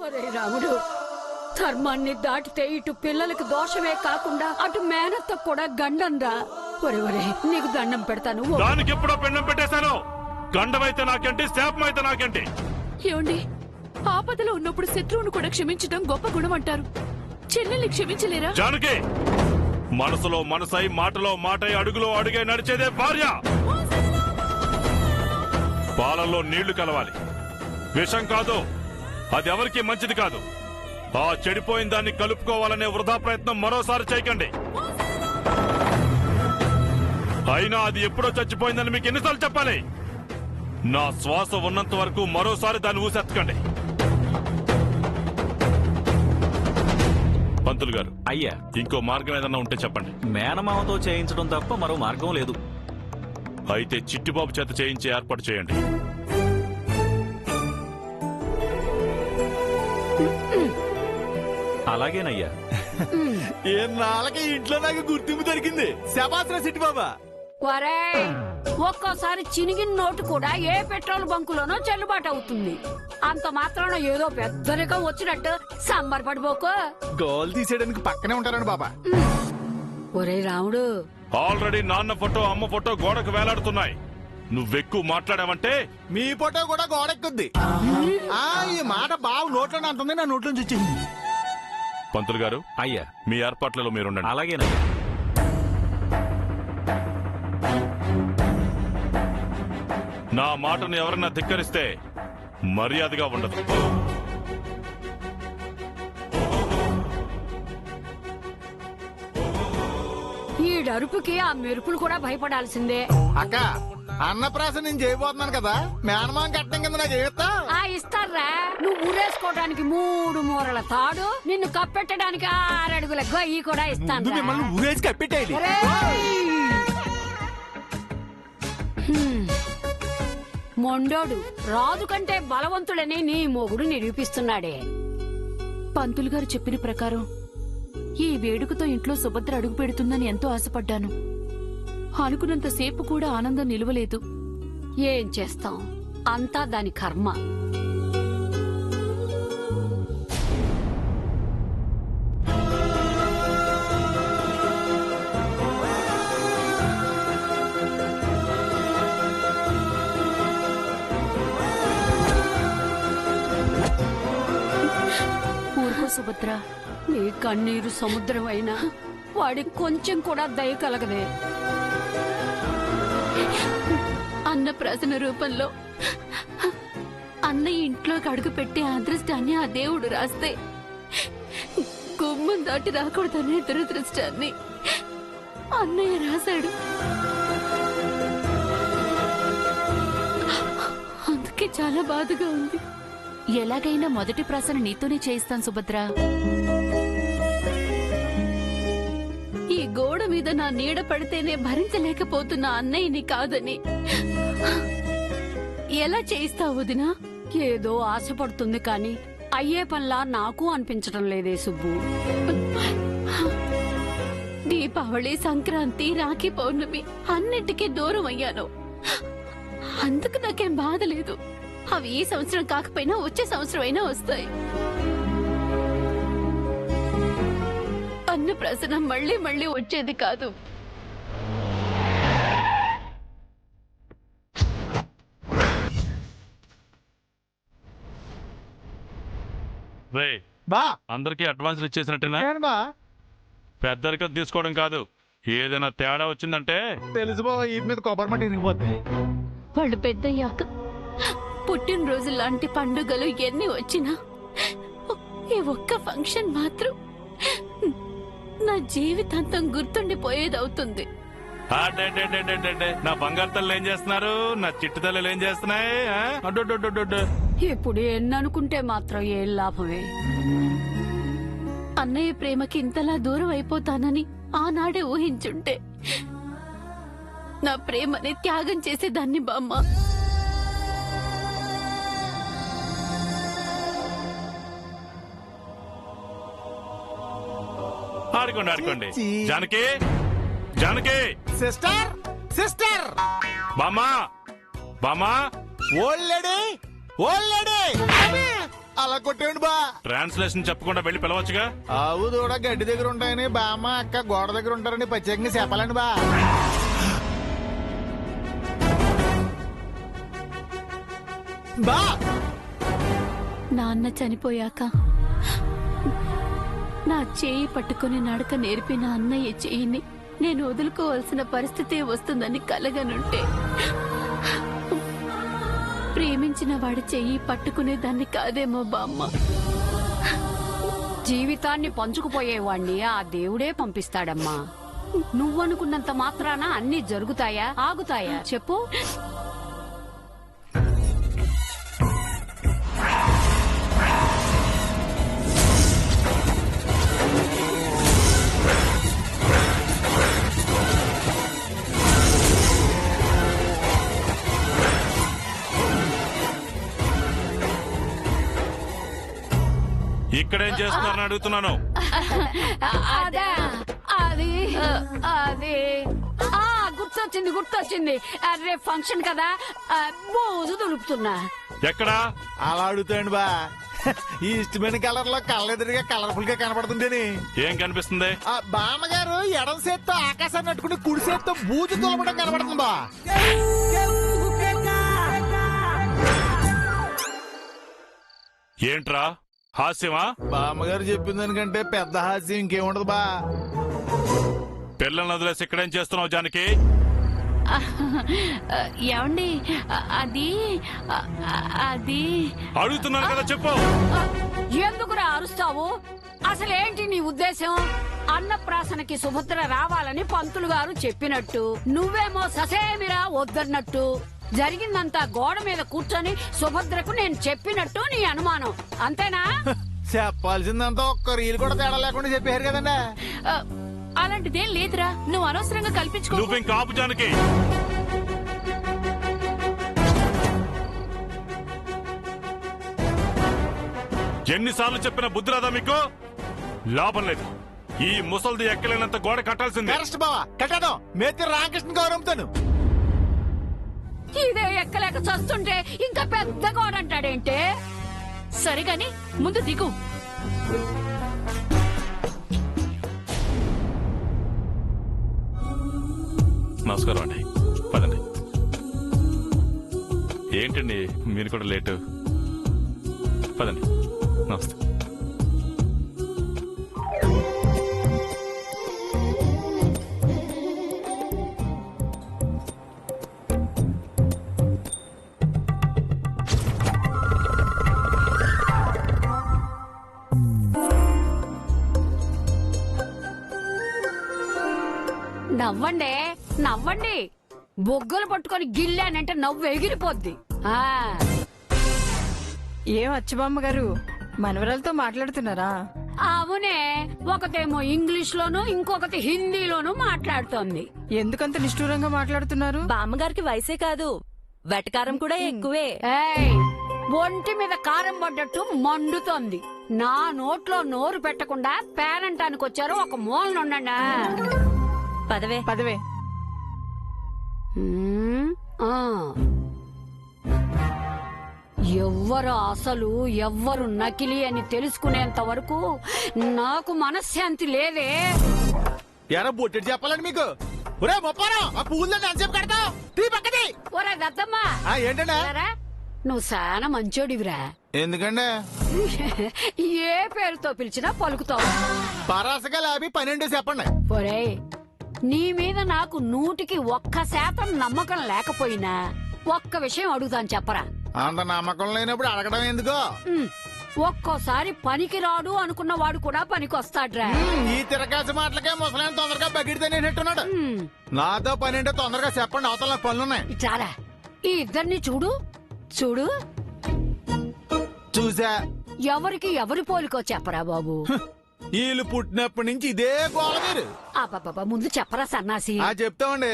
ఒరే రాముడు, ధర్మాన్ని దాటితే ఇటు పిల్లలకి దోషమే కాకుండా అటు మేనత్త కూడా గండంరా. ఒరే నీకు దండం పెడతాను. దానికి ఎప్పుడో పెండం పెట్టేశాను. గండమైతే నాకేంటి, శాపమైతే నాకేంటి? ఏమండి, ఆపదలో ఉన్నప్పుడు శత్రువును కూడా క్షమించడం గొప్ప గుణం అంటారు. చెల్లెల్ని క్షమించలేరా? జానకి, మనసులో మనసై మాటలో మాటై అడుగులో అడుగే నడిచేదే భార్య. పాలల్లో నీళ్లు కలవాలి, విషం కాదు. అది ఎవరికి మంచిది కాదు. ఆ చెడిపోయిన దాన్ని కలుపుకోవాలనే వృధా ప్రయత్నం మరోసారి చేయకండి. అయినా అది ఎప్పుడో చచ్చిపోయిందని మీకు ఎన్నిసార్లు చెప్పాలి? నా శ్వాస ఉన్నంత వరకు మరోసారి దాన్ని ఊసెత్తకండి. పంతులు గారు, అయ్యా, ఇంకో మార్గం ఏదన్నా ఉంటే చెప్పండి. మేనమామతో చేయించడం తప్ప మరో మార్గం లేదు. అయితే చిట్టిబాబు చేత చేయించే ఏర్పాటు చేయండి. అలాగేనయ్యా. నాళ్ళకి ఇంట్లో నాకు గుర్తింపు దొరికింది. శబాస్రా సిట్టి బాబా. ఒరేయ్, ఒక్కోసారి చినిగిన నోటు కూడా ఏ పెట్రోల్ బంకులోనో చెల్లుబాటు అవుతుంది. అంత మాత్రాన ఏదో పెద్దరిగా వచ్చినట్టు సంబరపడిపోకో. గోల్ తీసేయడానికి పక్కనే ఉంటారండి బాబా. ఒరే రాముడు, ఆల్రెడీ నాన్న ఫోటో అమ్మ ఫోటో గోడకు వేలాడుతున్నాయి. నువ్వెక్కువ మాట్లాడావంటే మీ ఫోటో కూడా గోడెక్కుద్ది. ఈ మాట బావు నోట్లోనే అంటుంది, నా నోట్లోంచి వచ్చింది. పంతులు గారు, అయ్యా, మీ ఏర్పాట్లలో మీరుండండి. అలాగేనయ్యా. నా మాటను ఎవరన్నా ధిక్కరిస్తే మర్యాదగా ఉండదు. ఈ డరుపుకి ఆ మెరుపులు కూడా భయపడాల్సిందే. అక్క, అన్నప్రాసన నేను చేయబోతున్నాను కదా, మేనమాం కట్టం కింద నాకు ఏస్తా. ఇస్తారా? నువ్వు ఊరేసుకోవడానికి 3 మూరల తాడు, నిన్ను కప్పెట్టడానికి 6 అడుగుల గొయ్యి కూడా ఇస్తాను. మిమ్మల్ని ఊరేసి కప్పెట్టేది. మొండోడు రాజు కంటే బలవంతుడని నీ మొగుడు నిరూపిస్తున్నాడే. పంతులు గారు చెప్పిన ప్రకారం ఈ వేడుకతో ఇంట్లో సుభద్ర అడుగు పెడుతుందని ఎంతో ఆశపడ్డాను. అనుకున్నంతసేపు కూడా ఆనందం నిలువలేదు. ఏం చేస్తాం, అంతా దాని కర్మ. ఊరుకో సుభద్ర. నీ కన్నీరు సముద్రం అయినా వాడికి కొంచెం కూడా దయ కలగదే. అన్నప్రాసన రూపంలో అన్నయ్య ఇంట్లోకి అడుగు పెట్టే అదృష్టాన్ని ఆ దేవుడు రాస్తే గుమ్మం దాటి రాకూడదనే దురదృష్టాన్ని అన్నయ్య రాశాడు. అందుకే చాలా బాధగా ఉంది. ఎలాగైనా మొదటి ప్రాసన నీతోనే చేయిస్తాను సుభద్ర. ఈ గోడ మీద నా నీడ పడితేనే భరించలేకపోతున్న అన్నయ్యని కాదని ఎలా చేయిస్తావు వదినా? ఏదో ఆశపడుతుంది కాని అయ్యే పనిలా నాకు అనిపించడం లేదే సుబ్బు. దీపావళి, సంక్రాంతి, రాఖీ పౌర్ణమి అన్నిటికీ దూరం అయ్యాను. అందుకు నాకేం బాధ లేదు. అవి ఈ సంవత్సరం కాకపోయినా వచ్చే సంవత్సరం అయినా వస్తాయి. అన్నప్రాసన మళ్ళీ మళ్ళీ వచ్చేది కాదు. బా అందరికీ అడ్వాన్సులు ఇచ్చేసినట్టేనా? పెద్దరికం తీసుకోవడం కాదు, ఏదైనా తేడా వచ్చిందంటే తెలుసు బాబా, ఈ మీద కొబ్బరి మట్టి ఇరిగిపోతాయి. వాళ్ళు పెద్దయ్యాక పుట్టినరోజు లాంటి పండుగలు ఎన్ని వచ్చినా ఈ ఒక్క ఫంక్షన్ మాత్రం నా జీవితాంతం గుర్తుండిపోయేదవుతుంది. నా బంగారు తల్లు ఏం చేస్తున్నారు, నా చిట్టు తల్లులు ఏం చేస్తున్నాయి? ఇప్పుడు ఎన్ననుకుంటే మాత్రం ఏం లాభమే. అన్నయ్య ప్రేమకి ఇంతలా దూరం అయిపోతానని ఆనాడే ఊహించుంటే నా ప్రేమని త్యాగం చేసేదాన్ని బామ్మ. ఆడుకోండి ఆడుకోండి. జానకి, జానకి, సిస్టర్, సిస్టర్, బామ్మా, బామ్మా, ఓల్డ్ లేడీ, ఓల్డ్ లేడీ, అలా కొట్టేయండి బా. ట్రాన్స్లేషన్ చెప్పకుండా వెళ్ళి పిలవచ్చుగా. ఆవు దూడ గడ్డి దగ్గర ఉంటాయని బామ్మ అక్క గోడ దగ్గర ఉంటారని ప్రత్యేకంగా చెప్పాలండి బా. బా నాన్న చనిపోయాక నా చేయి పట్టుకుని నడక నేర్పిన అన్నయ్య చేయిని నేను వదులుకోవాల్సిన పరిస్థితి వస్తుందని కలగనుంటే ప్రేమించిన వాడి చెయ్యి పట్టుకునేదాన్ని కాదేమో బామ్మ. జీవితాన్ని పంచుకుపోయేవాణ్ణి ఆ దేవుడే పంపిస్తాడమ్మా. నువ్వనుకున్నంత మాత్రాన అన్ని జరుగుతాయా, ఆగుతాయా చెప్పు? ఇక్కడేం చేస్తున్నారని అడుగుతున్నాను. అదే అది అది గుర్తొచ్చింది. రేపు ఫంక్షన్ కదా, బోజు దులుపుతున్నా. ఎక్కడా? అలా అడుగుతాయండి బా. ఈ ఇష్టమైన కలర్ లో కళ్ళెదురుగా కలర్ఫుల్ గా కనపడుతుంటేని ఏం కనిపిస్తుంది? బామ్మగారు ఎడం చేత్తో ఆకాశాన్ని అట్టుకుని కుడి చేత్తో బూజు తోలపడం కనపడుతుంది బా. ఏంట్రా హాస్యమా? బామ్మగారు చెప్పిన దానికంటే పెద్ద హాస్యం ఇంకేముండదు బా. పిల్లల్ని వదిలేసి ఇక్కడేం చేస్తున్నావు జానకి? ఏమండి అది అది అడుగుతున్నాను కదా, చెప్పు. ఎందుకురా అరుస్తావు? అసలేంటి నీ ఉద్దేశం? అన్నప్రాసనకి సుభద్ర రావాలని పంతులు గారు చెప్పినట్టు, నువ్వేమో ససేమిరా వద్దన్నట్టు, జరిగిందంతా గోడ మీద కూర్చొని సుభద్రకు నేను చెప్పినట్టు నీ అనుమానం, అంతేనా? చెప్పాల్సిందంతా ఒక్క రీలు కూడా తేడా లేకుండా చెప్పారు కదండి. అలాంటిదేం లేదురా, నువ్వు అనవసరంగా కల్పించుకో. నువ్వు ఇంకా ఆపు జానకి. ఎన్నిసార్లు చెప్పిన బుద్ధి రాదా మీకు? లాభం లేదు. ఈ ముసల్ది ఎక్కలేనంత గోడ కట్టాల్సిందే. కరెక్ట్ బావా, కట్టాను. మేతి రామకృష్ణ గౌరవంతాను. ఇదే ఎక్కలేక చస్తుంటే ఇంకా పెద్ద గోడ అంటాడేంటే? సరేగాని ముందు దిగు. నమస్కారం అండి, పదండి. ఏంటండి మీరు కూడా లేటు? పదండి. నమస్తే. నవ్వండి నవ్వండి, బొగ్గలు పట్టుకొని గిల్లానంటే నవ్వు ఎగిరిపోద్ది. ఏం అచ్చబామ్మ గారు మనవరాలతో మాట్లాడుతున్నారా? అవునే, ఒకతేమో ఇంగ్లీష్ లోను ఇంకొకటి హిందీలోను మాట్లాడుతోంది. ఎందుకంత నిష్ఠూరంగా మాట్లాడుతున్నారు? బామ్మగారికి వయసే కాదు, వెటకారం కూడా ఎక్కువే. ఏయ్, ఒంటి మీద కారం పడ్డట్టు మండుతోంది. నా నోట్లో నోరు పెట్టకుండా పేరంటానికి వచ్చారు, ఒక మూలనుండండి. పదవే పదవే. ఎవ్వరు అసలు ఎవ్వరు నకిలీ అని తెలుసుకునేంత వరకు నాకు మనశ్శాంతి లేదే. ఎరా బొట్టెడు చెప్పాలండి మీకు. ఒరే మొప్పారా, ఆ పువ్వులని ఎంతసేపు కడతావు? తీ పక్కది. ఒరే దద్దమ్మా, ఏంటంటే నువ్వు చాలా మంచోడివిరా. ఎందుకంటే ఏ పేరుతో పిలిచినా పలుకుతావు. పరాసగా లాభి 12 చెప్పండి. ఒరే, నీ మీద నాకు 100% నమ్మకం లేకపోయినా ఒక్క విషయం అడుగుతాను, చెప్పరా. అంత నమ్మకం లేనప్పుడు అడగడం ఎందుకో? ఒక్కోసారి పనికి రాడు అనుకున్న వాడు కూడా పనికి వస్తాడ్రా. ఈ తిరకాసి మాటలకే ముసలాయన తొందరగా బగిడితే నేనెట్టున్నాడు. నాతో పని అంటే తొందరగా చెప్పండి, అవతల నాకు పనులున్నాయి. చాలా ఈ ఇద్దరిని చూడు చూడు. చూసా. ఎవరికి ఎవరి పోలికో చెప్పరా బాబు. వీళ్ళు పుట్టినప్పటి నుంచి ఇదే గోల మీరు. అబ్బబ్బబ్బా, ముందు చెప్పరా సన్నాసి. చెప్తామండి.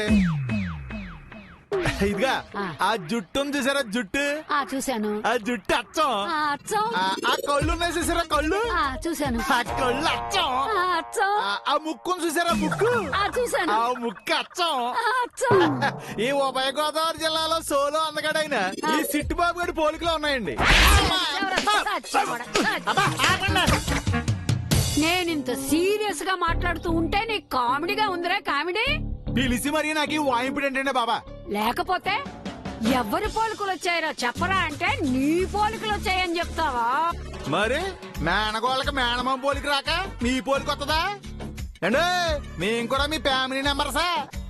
ఇదిగా ఆ. ఆ జుట్టును చూసారా జుట్టు చూశాను. ఆ జుట్టు అచ్చం అచ్చం. ఆ కళ్ళు ఉన్నాయి చూసారా కళ్ళు చూశాను. ఆ కళ్ళు అచ్చం అచ్చం. ఆ ముక్కును చూసారా ముక్కు చూశాను. ఆ ముక్కు అచ్చం అచ్చం. ఈ ఉభయ గోదావరి జిల్లాలో సోలో అందగాడైన ఈ సిట్టు బాబు గడి పోలికలు ఉన్నాయండి. అబ్బా, ఆగండి. నేనింత సీరియస్ గా మాట్లాడుతూ ఉంటే నీకు కామెడీగా ఉందిరా కామెడీ. పిలిచి మరి నాకు ఈ వాయింపుడు ఏంటంటే బాబా లేకపోతే ఎవరి పోలికలు వచ్చాయరా చెప్పరా అంటే నీ పోలికలు వచ్చాయని చెప్తావా? మరి మేనగోళ్ళకి మేనమామ పోలికి రాక మీ పోలికి వస్తుందా అండి? మేము కూడా మీ ఫ్యామిలీ మెంబర్సా?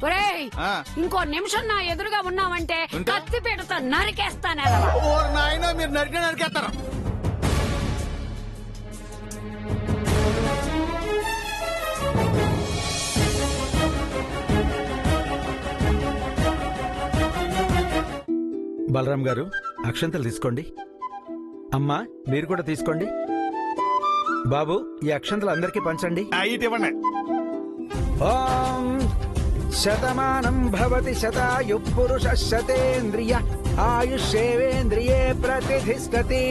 ఒరేయ్, ఆ. ఇంకో నిమిషం నా ఎదురుగా ఉన్నావంటే ఉంటే? కత్తి పీటతో నరికేస్తానే. ఓ నాయన మీరు నరికేస్తారు. బలరాం గారు అక్షంతలు తీసుకోండి. అమ్మా మీరు కూడా తీసుకోండి. బాబు ఈ అక్షంతలు అందరికీ పంచండి. ఇటు ఇవ్వండి. ఓం శతమానం భవతి శతాయు పురుష శతేంద్రియ ఆయుష్యేవేంద్రియే ప్రతిష్ఠతి.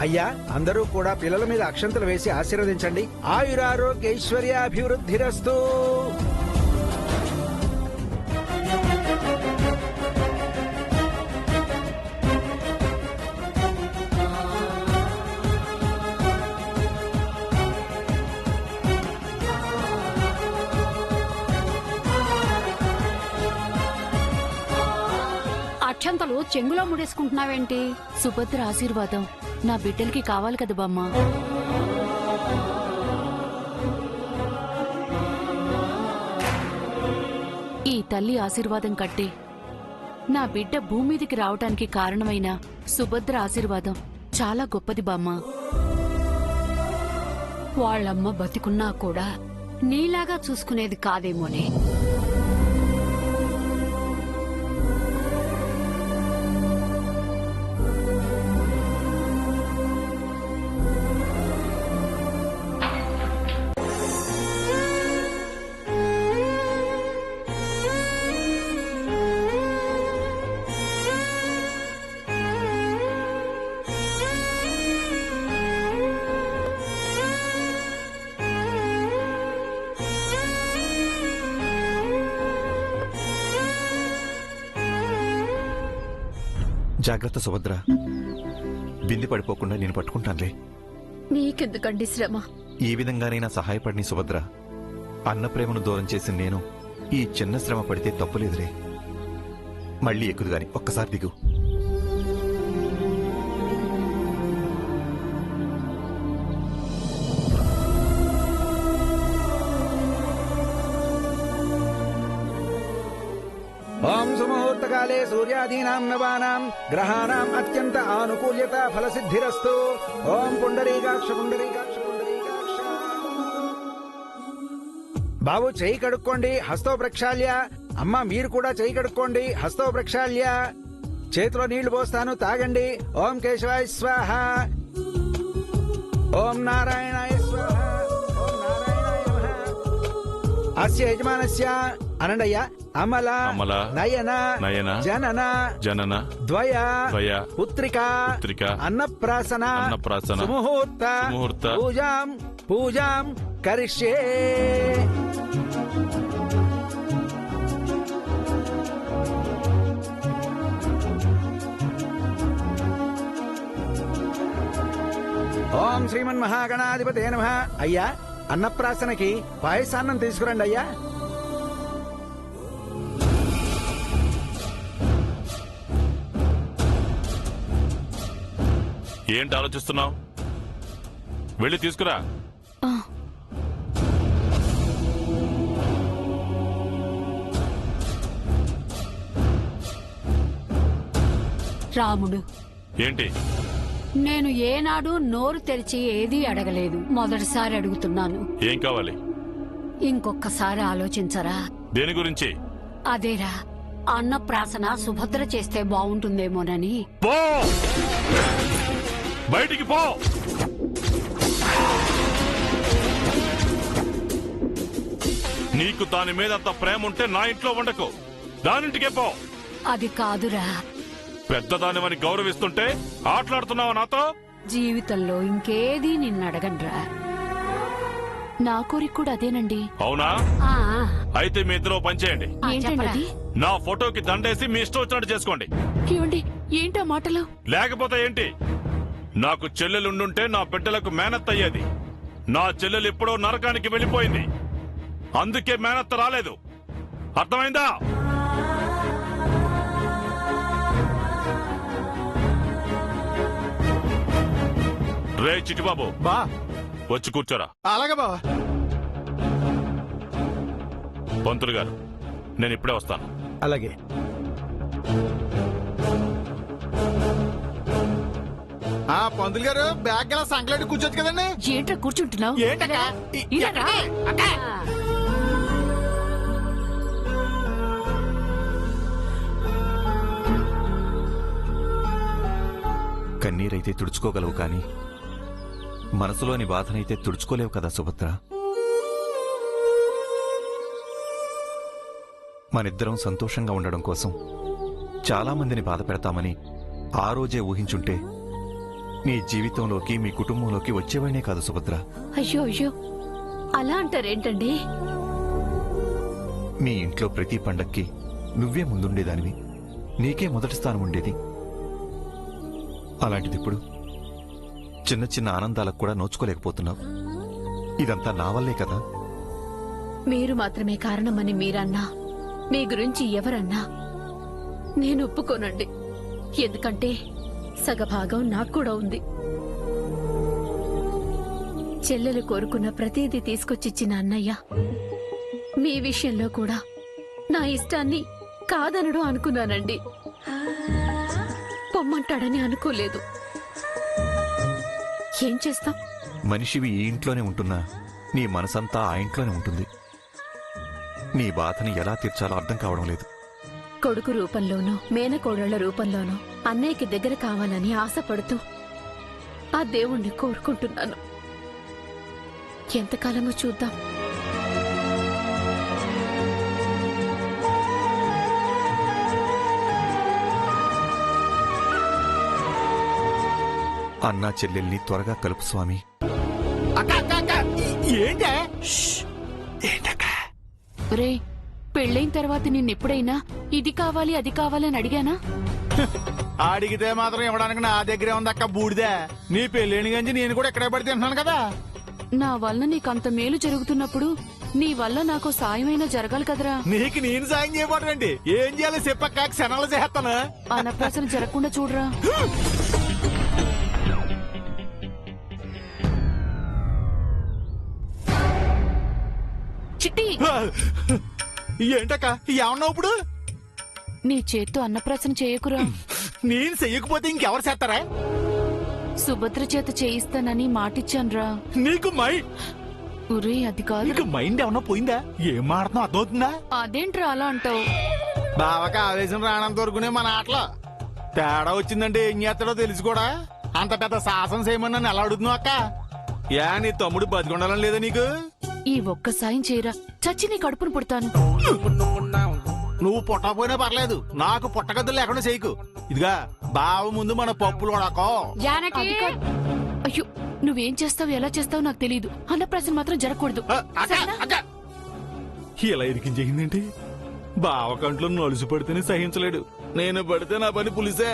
అయ్యా అందరూ కూడా పిల్లల మీద అక్షంతలు వేసి ఆశీర్వదించండి. ఆయురారోగ్య ఐశ్వర్యాభివృద్ధిరస్తు. అక్షంతలు చెంగులో ముడేసుకుంటున్నావేంటి? సుభద్ర ఆశీర్వాదం నా బిడ్డలకి కావాలి కదా బామ్మ. ఈ తల్లి ఆశీర్వాదం కట్టే నా బిడ్డ భూమి మీదికి రావటానికి కారణమైన సుభద్ర ఆశీర్వాదం చాలా గొప్పది బామ్మ. వాళ్ళమ్మ బతికున్నా కూడా నీలాగా చూసుకునేది కాదేమోనే. జాగ్రత్త సుభద్ర, బింది పడిపోకుండా నేను పట్టుకుంటానులే. నీకెందుకండి శ్రమ? ఈ విధంగానైనా సహాయపడిని సుభద్ర. అన్న ప్రేమను దూరం చేసి నేను ఈ చిన్న శ్రమ పడితే తప్పులేదులే. మళ్ళీ ఎక్కుదు గాని ఒక్కసారి దిగు. ఓం సుముహూర్తకాలే సూర్యాదీనాం నవానాం గ్రహాణాం అత్యంత ఆనుకూల్యత ఫలసిద్ధిరస్తు. ఓం పుండరీకాక్ష పుండరీకాక్ష పుండరీకాక్ష. బాబు చెయ్యి కడుక్కోండి, హస్తో ప్రక్షాళ్య. అమ్మ మీరు కూడా చెయ్యి కడుక్కోండి, హస్తో ప్రక్షాళ్య. చేతిలో నీళ్లు పోస్తాను, తాగండి. ఓం కేశవాయ స్వాహ. ఓం నారాయణాయ స్వాహ. ఓం నారాయణాయ నమః. అస్య యజమానస్య అనండి అయ్యా. అమల అమల నయన నయన జనన జనన ద్వయ ద్వయ పుత్రిక పుత్రిక అన్నప్రాసన అన్నప్రాసన సుముహూర్త ముహూర్త పూజాం కరిష్యే. ఓం శ్రీమన్మహాగణాధిపతే నమః. అయ్యా అన్నప్రాసనకి పాయసాన్నం తీసుకురండి అయ్యా. ఏంటి ఆలోచిస్తున్నావు? వెళ్ళి తీసుకురా. రాముడు, ఏంటి? నేను ఏనాడు నోరు తెరిచి ఏదీ అడగలేదు. మొదటిసారి అడుగుతున్నాను. ఏం కావాలి? ఇంకొక్కసారి ఆలోచించరా. దేని గురించి? అదేరా, అన్నప్రాసన సుభద్ర చేస్తే బాగుంటుందేమోనని. పో, బయటికి పో. నీకు దాని మీద అంత ప్రేమ ఉంటే నా ఇంట్లో ఉండకు, దానింటికే పో. అది కాదురా, పెద్దదానివని గౌరవిస్తుంటే ఆటలాడుతున్నావా నాతో? జీవితంలో ఇంకేదీ నిన్ను అడగండ్రా. నా కోరిక కూడా అదేనండి. అవునా? ఆ, అయితే మీ ఇద్దరు పనిచేయండి. ఏంటండి చెప్పరా. అది? నా ఫోటోకి దండేసి మీ ఇష్టం వచ్చినట్టు చేసుకోండి. ఏమండి ఏంటా మాటలు? లేకపోతే ఏంటి? నాకు చెల్లెలుండుంటే నా బిడ్డలకు మేనత్త అయ్యేది. నా చెల్లెలు ఎప్పుడో నరకానికి వెళ్ళిపోయింది. అందుకే మేనత్త రాలేదు. అర్థమైందా? రే చిట్టిబాబు, బా వచ్చి కూర్చోరా. అలాగే బావా. పంతులు గారు, నేను ఇప్పుడే వస్తాను. అలాగే. ఆ పంతులు గారు బ్యాగ్ గల సంకలాడి కూర్చోచ్చు కదండి. ఏంట్రా కూర్చుంటున్నావు? ఏంటక్క? ఇలారా? ఆ. కన్నీరైతే తుడుచుకోగలవు కానీ మనసులోని బాధనైతే తుడుచుకోలేవు కదా సుభద్ర. మనిద్దరం సంతోషంగా ఉండడం కోసం చాలా మందిని బాధ పెడతామని ఆ రోజే ఊహించుంటే నీ జీవితంలోకి మీ కుటుంబంలోకి వచ్చేవాడినే కాదు సుభద్ర. అయ్యో అయ్యో అలా అంటారేంటండి? మీ ఇంట్లో ప్రతి పండక్కి నువ్వే ముందుండేదానివి, నీకే మొదటి స్థానం ఉండేది. అలాంటిది ఇప్పుడు చిన్న చిన్న ఆనందాలకు కూడా నోచుకోలేకపోతున్నావు. ఇదంతా నా వల్లే కదా. మీరు మాత్రమే కారణమని మీరన్నా, మీ గురించి ఎవరన్నా నేను ఒప్పుకోనండి. ఎందుకంటే సగభాగం నాకు కూడా ఉంది. చెల్లెలు కోరుకున్న ప్రతిదీ తీసుకొచ్చిచ్చిన అన్నయ్య మీ విషయంలో కూడా నా ఇష్టాన్ని కాదనడం అనుకున్నానండి. పొమ్మంటాడని అనుకోలేదు. ఏం చేస్తాం? మనిషివి ఈ ఇంట్లోనే ఉంటున్నా నీ మనసంతా ఆ ఇంట్లోనే ఉంటుంది. నీ బాధని ఎలా తీర్చాలో అర్థం కావడం లేదు. కొడుకు రూపంలోనూ మేనకోడళ్ల రూపంలోనూ అన్నయ్యకి దగ్గర కావాలని ఆశపడుతూ ఆ దేవుణ్ణి కోరుకుంటున్నాను. ఎంతకాలమో చూద్దాం. అన్నా చెల్లెల్ని త్వరగా కలుపు స్వామి. అక్క అక్క అక్క ఏంటే? రే, పెళ్ళైన తర్వాత నిన్నెప్పుడైనా ఇది కావాలి అది కావాలని అడిగానా? అడిగితే మాత్రం ఇవ్వడానికి నా దగ్గరే ఉంది అక్క బూడిదే. నీ పెళ్ళిని గంచి నేను కూడా ఇక్కడే పడి తింటున్నాను కదా. నా వల్ల నీకంత మేలు జరుగుతున్నప్పుడు నీ వల్ల నాకు సాయమైనా జరగాలి కదరా. నీకు నేను సాయం చేయబోవడం ఏంటి? ఏం చేయాలి చెప్పక్క, క్షణాలు చేస్తాను. అన్నప్రాసన జరగకుండా చూడరా. చిట్టి, ఏంటక్క ఏమన్నావు ఇప్పుడు? నీ చేత్తో అన్నప్రాసన చేయకురా. నేను చెయ్యకపోతే ఇంకెవరు చేస్తారా? సుభద్ర చేత చేయిస్తానని మాటిచ్చాన్రా. నీకు ఒరే అది కాదు. నీకు మైండ్ ఏమన్నా పోయిందా? ఏం మాడుతున్నావు అర్థమవుతుందా? అదేంట్రా అలా అంటావు? బావకి ఆవేశం రానంత వరకునే మన ఆటలో తేడా వచ్చిందంటే ఏం చేస్తాడో తెలుసు కూడా. అంత పెద్ద సాహసం చేయమని నన్ను ఎలా అడుగుతున్నావు అక్క? యా నీ తమ్ముడు బతికొండాలని లేదా నీకు? ఈ ఒక్క సాయం చేయరా, చచ్చి నీ కడుపును పుడతాను. నువ్వు పుట్టకపోయినా పర్లేదు, నాకు పుట్టగద్దులు లేకుండా చేయకు. ఇదిగా బావ ముందు మన పప్పులు ఉడకో. జానకి, అది కాదు. అయ్యో, నువ్వేం చేస్తావు ఎలా చేస్తావు నాకు తెలీదు. అన్నప్రాసన మాత్రం జరగకూడదు. ఇలా ఇరికించేయిందేంటి? బావ కంట్లో నలుసు పడితేనే సహించలేడు, నేను పడితే నా పని పులిసే.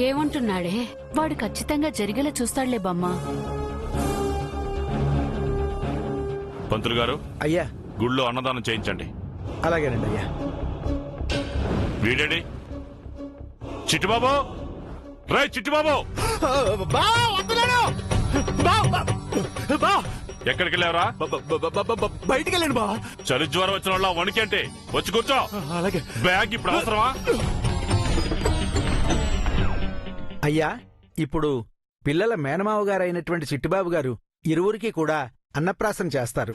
ఏమంటున్నాడే? వాడు ఖచ్చితంగా జరిగేలా చూస్తాడులే బామ్మ. పంతులు గారు, అయ్యా. గుళ్ళో అన్నదానం చేయించండి. అలాగేనండి అయ్యా. వీడేడి? చిట్టిబాబు, రే చిట్టిబాబు, ఎక్కడికి వెళ్ళావరా? బయటికి వెళ్ళండి బా. చలి జ్వరం వచ్చిన వాళ్ళ వణికి అంటే వచ్చి కూర్చో. అలాగే. బ్యాగ్ ఇప్పుడు అవసరమా? అయ్యా, ఇప్పుడు పిల్లల మేనమావ గారైనటువంటి చిట్టిబాబు గారు ఇరువురికి కూడా అన్నప్రాసన చేస్తారు.